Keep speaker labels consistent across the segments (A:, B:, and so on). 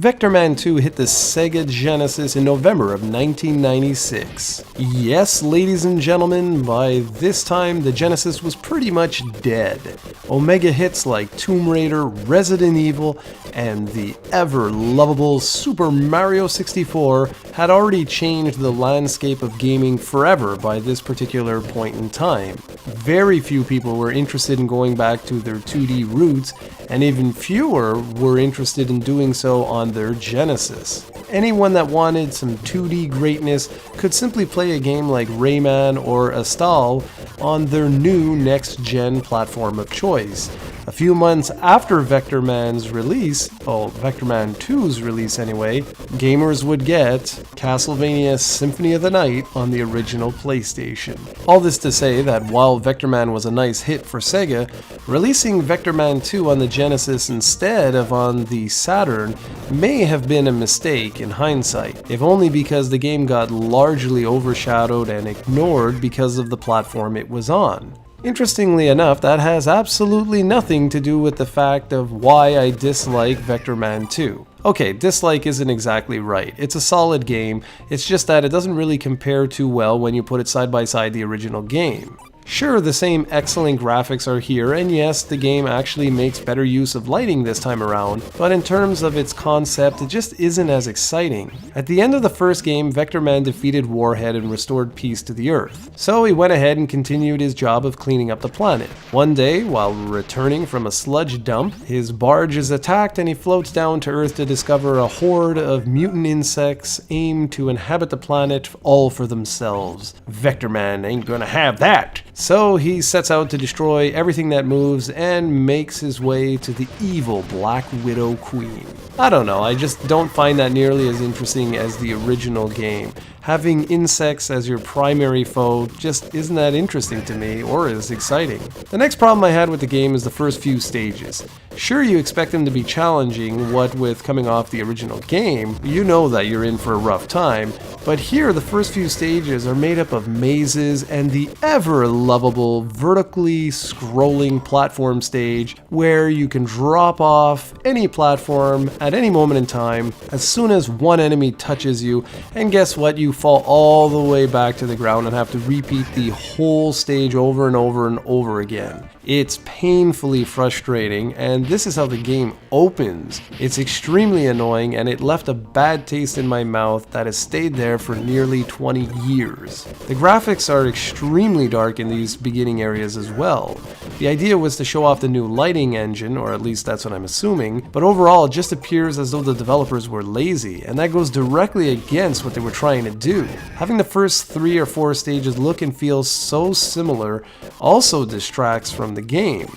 A: Vectorman 2 hit the Sega Genesis in November of 1996. Yes, ladies and gentlemen, by this time the Genesis was pretty much dead. Omega hits like Tomb Raider, Resident Evil, and the ever-lovable Super Mario 64 had already changed the landscape of gaming forever by this particular point in time. Very few people were interested in going back to their 2D roots, and even fewer were interested in doing so on their Genesis. Anyone that wanted some 2D greatness could simply play a game like Rayman or Astal on their new next-gen platform of choice. A few months after Vectorman's release, Vectorman 2's release anyway, gamers would get Castlevania Symphony of the Night on the original PlayStation. All this to say that while Vectorman was a nice hit for Sega, releasing Vectorman 2 on the Genesis instead of on the Saturn may have been a mistake in hindsight, if only because the game got largely overshadowed and ignored because of the platform it was on. Interestingly enough, that has absolutely nothing to do with the fact of why I dislike Vectorman 2. Okay, dislike isn't exactly right. It's a solid game, it's just that it doesn't really compare too well when you put it side by side the original game. Sure, the same excellent graphics are here, and yes, the game actually makes better use of lighting this time around, but in terms of its concept, it just isn't as exciting. At the end of the first game, Vectorman defeated Warhead and restored peace to the Earth. So he went ahead and continued his job of cleaning up the planet. One day, while returning from a sludge dump, his barge is attacked and he floats down to Earth to discover a horde of mutant insects aimed to inhabit the planet all for themselves. Vectorman ain't gonna have that! So he sets out to destroy everything that moves and makes his way to the evil Black Widow Queen. I don't know, I just don't find that nearly as interesting as the original game. Having insects as your primary foe just isn't that interesting to me or as exciting. The next problem I had with the game is the first few stages. Sure, you expect them to be challenging, what with coming off the original game, you know that you're in for a rough time, but here the first few stages are made up of mazes and the ever-lovable vertically scrolling platform stage where you can drop off any platform at any moment in time as soon as one enemy touches you, and guess what, you fall all the way back to the ground and have to repeat the whole stage over and over and over again. It's painfully frustrating, and this is how the game opens. It's extremely annoying, and it left a bad taste in my mouth that has stayed there for nearly 20 years. The graphics are extremely dark in these beginning areas as well. The idea was to show off the new lighting engine, or at least that's what I'm assuming, but overall it just appears as though the developers were lazy, and that goes directly against what they were trying to do. Having the first 3 or 4 stages look and feel so similar also distracts from the game,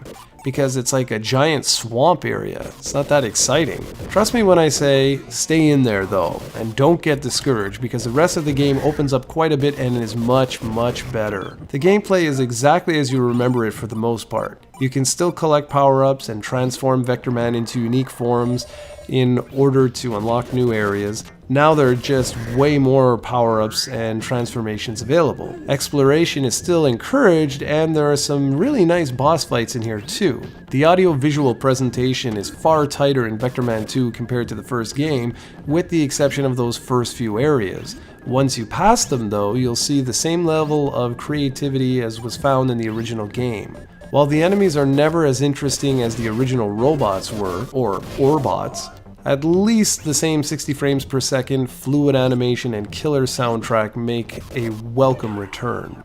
A: because it's like a giant swamp area. It's not that exciting. Trust me when I say, stay in there though, and don't get discouraged, because the rest of the game opens up quite a bit and is much, much better. The gameplay is exactly as you remember it for the most part. You can still collect power-ups and transform Vectorman into unique forms in order to unlock new areas. Now there are just way more power-ups and transformations available. Exploration is still encouraged, and there are some really nice boss fights in here too. The audio-visual presentation is far tighter in Vectorman 2 compared to the first game, with the exception of those first few areas. Once you pass them though, you'll see the same level of creativity as was found in the original game. While the enemies are never as interesting as the original robots were, or Orbots, at least the same 60 frames per second, fluid animation, and killer soundtrack make a welcome return.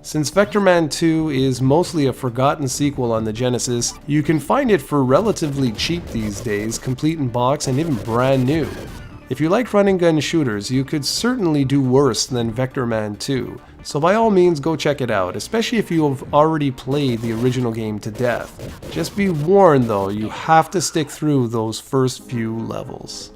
A: Since Vectorman 2 is mostly a forgotten sequel on the Genesis, you can find it for relatively cheap these days, complete in box and even brand new. If you like running gun shooters, you could certainly do worse than Vectorman 2, so by all means go check it out, especially if you have already played the original game to death. Just be warned though, you have to stick through those first few levels.